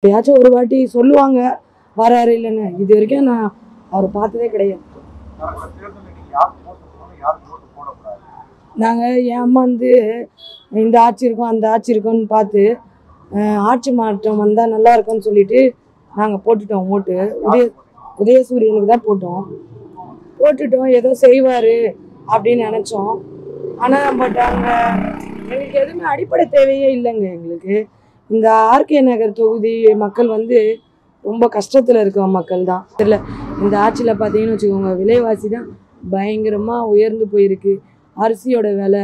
எப்பயாச்சும் ஒரு வாட்டி சொல்லுவாங்க வராரு இல்லைன்னு. இது வரைக்கும் நான் அவரை பார்த்ததே கிடையாது. நாங்கள் ஏமாந்து இந்த ஆட்சி இருக்கும் அந்த ஆட்சி இருக்கும்னு பார்த்து ஆட்சி மாற்றம் வந்தால் நல்லா இருக்கும்னு சொல்லிட்டு நாங்கள் போட்டுட்டோம் ஓட்டு. உதயசூரியனுக்கு தான் போட்டுட்டோம். ஏதோ செய்வார் அப்படின்னு நினச்சோம். ஆனால் பட் அங்கே எங்களுக்கு எதுவுமே அடிப்படை தேவையே இல்லைங்க. எங்களுக்கு இந்த ஆர்கே நகர் தொகுதி மக்கள் வந்து ரொம்ப கஷ்டத்தில் இருக்க மக்கள் தான். தெரியல, இந்த ஆட்சியில் பார்த்தீங்கன்னு வச்சுக்கோங்க, விலைவாசி தான் பயங்கரமாக உயர்ந்து போயிருக்கு. அரிசியோட விலை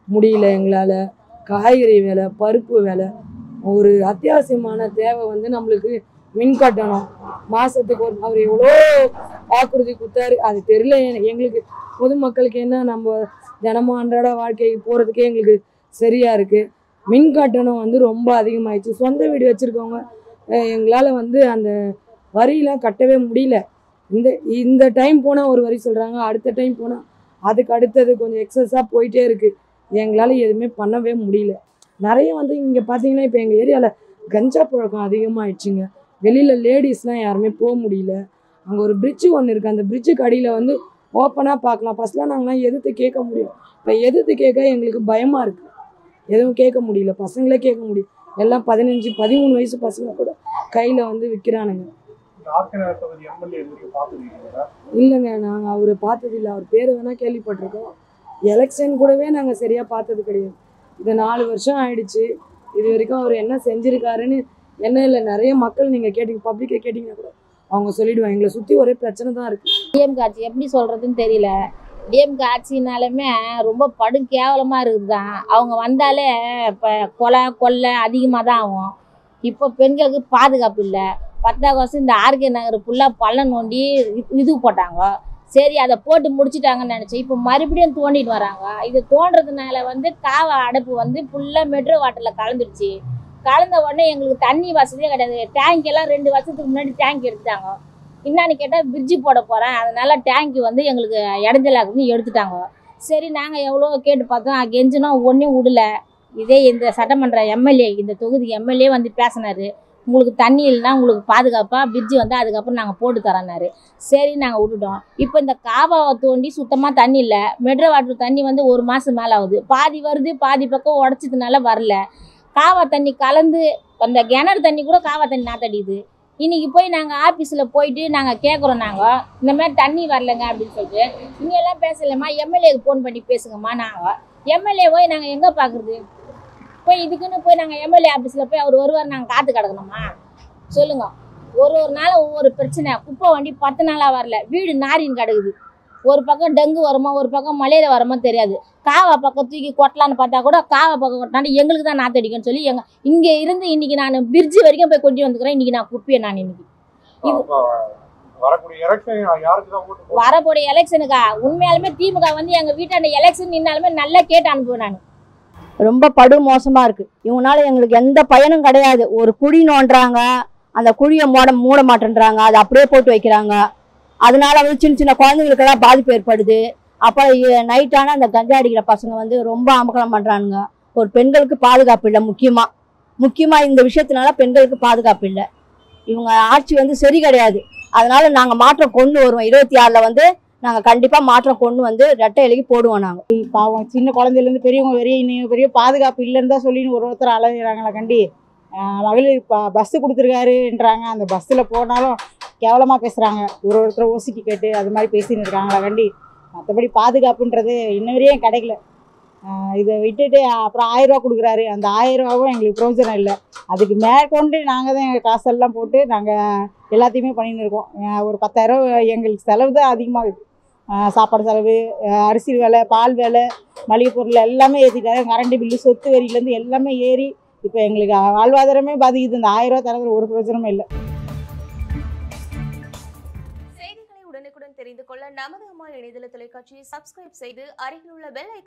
முடியல எங்களால், காய்கறி விலை, பருப்பு விலை, ஒரு அத்தியாவசியமான தேவை வந்து நம்மளுக்கு மின் கட்டணம் மாதத்துக்கு ஒரு அவர் எவ்வளோ வாக்குறுதி கொடுத்தாரு அது தெரியல எங்களுக்கு. பொதுமக்களுக்கு என்ன, நம்ம தினமும் அன்றாட வாழ்க்கைக்கு போகிறதுக்கே எங்களுக்கு சரியாக இருக்குது. மின் கட்டணம் வந்து ரொம்ப அதிகமாகிடுச்சு. சொந்த வீடு வச்சுருக்கவங்க எங்களால் வந்து அந்த வரியெலாம் கட்டவே முடியல. இந்த டைம் போனால் ஒரு வரி சொல்கிறாங்க, அடுத்த டைம் போனால் அதுக்கு அடுத்தது கொஞ்சம் எக்ஸஸாக போயிட்டே இருக்குது. எங்களால் எதுவுமே பண்ணவே முடியல. நிறைய வந்து இங்கே பார்த்தீங்கன்னா இப்போ எங்கள் ஏரியாவில் கஞ்சா புழக்கம் அதிகமாகிடுச்சுங்க. வெளியில் லேடிஸ்லாம் யாருமே போக முடியல. அங்கே ஒரு பிரிட்ஜு ஒன்று இருக்குது, அந்த பிரிட்ஜுக்கு அடியில் வந்து ஓப்பனாக பார்க்கலாம். ஃபஸ்ட்லாம் நாங்களாம் எதிர்த்து கேட்க முடியும், இப்போ எதிர்த்து கேட்க எங்களுக்கு பயமாக இருக்குது. எதுவும் கேட்க முடியல, பசங்களே கேட்க முடியும். எல்லாம் 15-13 வயசு பசங்க கூட கையில் வந்து விற்கிறானுங்க. இல்லைங்க, நாங்கள் அவரை பார்த்ததில்லை. அவர் பேர் வேணால் கேள்விப்பட்டிருக்கோம். எலெக்ஷன் கூடவே நாங்கள் சரியாக பார்த்தது கிடையாது. இது 4 வருஷம் ஆயிடுச்சு. இது வரைக்கும் அவர் என்ன செஞ்சுருக்காருன்னு என்ன இல்லை. நிறைய மக்கள் நீங்கள் கேட்டிங்க, பப்ளிக்கை கேட்டிங்கன்னா கூட அவங்க சொல்லிவிடுவாங்க. எங்களை சுற்றி ஒரே பிரச்சனை தான் இருக்குது. டிஎம்கே ஆட்சி எப்படி சொல்கிறதுன்னு தெரியல. டிஎம்கே ஆட்சினாலுமே ரொம்ப படும் கேவலமாக இருக்குது தான். அவங்க வந்தாலே இப்போ கொள்ளை அதிகமாக தான் ஆகும். இப்போ பெண்களுக்கு பாதுகாப்பு இல்லை. 10ஆம் வருஷம் இந்த ஆர்கே நகர் ஃபுல்லாக பள்ளம் நோண்டி இது போட்டாங்க. சரி, அதை போட்டு முடிச்சுட்டாங்கன்னு நினச்சேன். இப்போ மறுபடியும் தோண்டிட்டு வராங்க. இது தோன்றதுனால வந்து காவா அடைப்பு வந்து ஃபுல்லாக மெட்ரோ வாட்டரில் கலந்துடுச்சு. கலந்த உடனே எங்களுக்கு தண்ணி வசதியே கிடையாது. டேங்க் எல்லாம் 2 வருஷத்துக்கு முன்னாடி டேங்க் எடுத்துட்டாங்க. என்னன்னு கேட்டால் பிரிட்ஜு போட போகிறேன், அதனால் டேங்க்கு வந்து எங்களுக்கு இடைஞ்சலாக்குன்னு எடுத்துட்டாங்க. சரி, நாங்கள் எவ்வளோ கேட்டு பார்த்தோம், கெஞ்சினா ஒன்றும் விடல. இதே இந்த சட்டமன்ற எம்எல்ஏ, இந்த தொகுதி எம்எல்ஏ வந்து பேசினார், உங்களுக்கு தண்ணி இல்லைன்னா உங்களுக்கு பாதுகாப்பாக பிரிட்ஜு வந்து அதுக்கப்புறம் நாங்கள் போட்டு தரேன்னாரு. சரி, நாங்கள் விட்டுட்டோம். இப்போ இந்த காவாவை தோண்டி சுத்தமாக தண்ணி இல்லை. மெட்ரோ வாட்டர் தண்ணி வந்து 1 மாதம் மேலே ஆகுது. பாதி வருது, பாதி பக்கம் உடச்சதுனால வரல. காவா தண்ணி கலந்து அந்த கிணறு தண்ணி கூட காவா தண்ணி நாத்தடிக்குது. இன்றைக்கி போய் நாங்கள் ஆஃபீஸில் போயிட்டு நாங்கள் கேட்குறோம், நாங்கள் இந்த மாதிரி தண்ணி வரலைங்க அப்படின்னு சொல்லிட்டு. இங்கெல்லாம் பேசலைம்மா, எம்எல்ஏக்கு ஃபோன் பண்ணி பேசுங்கம்மா. நாங்கள் எம்எல்ஏ போய் நாங்கள் எங்கே பார்க்குறது? போய் இதுக்குன்னு போய் நாங்கள் எம்எல்ஏ ஆஃபீஸில் போய் அவர் வருவார், நாங்கள் காத்து கிடக்கணுமா? சொல்லுங்கள். ஒரு நாள் ஒவ்வொரு பிரச்சனை. குப்பை வண்டி 10 நாளாக வரல. வீடு நாரின்னு கிடக்குது. ஒரு பக்கம் டெங்கு வருமா, ஒரு பக்கம் மலேரியா வருமா தெரியாது. காவா பக்கம் தூக்கி கொட்டலான்னு பார்த்தா கூட காவா பக்கம் கொட்டினாண்டு எங்களுக்கு தான் நாத்தடிக்குன்னு சொல்லி இங்கே இருந்து இன்றைக்கி நான் பிரிட்ஜு வரைக்கும் போய் கொட்டி வந்துக்கிறேன். இன்றைக்கி நான் குப்பையை நான் இன்னைக்கு வரக்கூடிய எலெக்ஷனுக்கா உண்மையாலுமே திமுக வந்து எங்கள் வீட்டாண்ட எலெக்ஷன் நின்னாலுமே நல்லா கேட்டு அனுப்புவேன். நான் ரொம்ப படு மோசமாக இருக்குது. இவங்களால எங்களுக்கு எந்த பயனும் கிடையாது. ஒரு குழி நோண்டுறாங்க, அந்த குழியை மூட மாட்டேன்றாங்க, அதை அப்படியே போட்டு வைக்கிறாங்க. அதனால வந்து சின்ன சின்ன குழந்தைங்களுக்கெல்லாம் பாதிப்பு ஏற்படுது. அப்புறம் நைட்டான அந்த கஞ்சா அடிக்கிற பசங்க வந்து ரொம்ப அமக்கலம் பண்ணுறானுங்க. ஒரு பெண்களுக்கு பாதுகாப்பு இல்லை. முக்கியமாக இந்த விஷயத்தினால பெண்களுக்கு பாதுகாப்பு இல்லை. இவங்க ஆட்சி வந்து சரி கிடையாது. அதனால நாங்கள் மாற்றம் கொண்டு வருவோம். 26 வந்து நாங்கள் கண்டிப்பாக மாற்றம் கொண்டு வந்து ரெட்டை இலைக்கு போடுவோம். நாங்கள் பாவம் சின்ன குழந்தையிலேருந்து பெரியவங்க பெரிய பாதுகாப்பு இல்லைன்னு தான் சொல்லின்னு ஒருத்தர் அலைகிறாங்களா கண்டி. மகளிர் பஸ்ஸு கொடுத்துருக்காருன்றாங்க. அந்த பஸ்ஸில் போனாலும் கேவலமாக பேசுகிறாங்க. ஒருத்தர் ஓசிக்கு கேட்டு அது மாதிரி பேசின்னு இருக்காங்களா கண்டி. மற்றபடி பாதுகாப்புன்றது இன்ன வரையும் கிடைக்கல. இதை விட்டுட்டு அப்புறம் 1000 ரூபா கொடுக்குறாரு. அந்த 1000 ரூபாவும் எங்களுக்கு பிரயோஜனம் இல்லை. அதுக்கு மேற்கொண்டு நாங்கள் தான் எங்கள் காசெல்லாம் போட்டு நாங்கள் எல்லாத்தையுமே பண்ணின்னு இருக்கோம். ஒரு 10,000 எங்களுக்கு செலவு தான் அதிகமாகுது. சாப்பாடு செலவு, அரிசி விலை, பால் விலை, மளிகை பொருள் எல்லாமே ஏற்றிட்டாரு. கரண்ட் பில்லு, சொத்து வரியிலேருந்து எல்லாமே ஏறி இப்போ எங்களுக்கு வாழ்வாதாரமே பாதிக்குது. இந்த 1000 ரூபா தரதுல ஒரு பிரயோஜனமும் இல்லை. செய்திகளை உடனுக்குடன் தெரிந்து கொள்ள நமது அம்மா இணையதள தொலைக்காட்சியை சப்ஸ்கிரைப் செய்து அருகில் உள்ள பெல் ஐக்கானை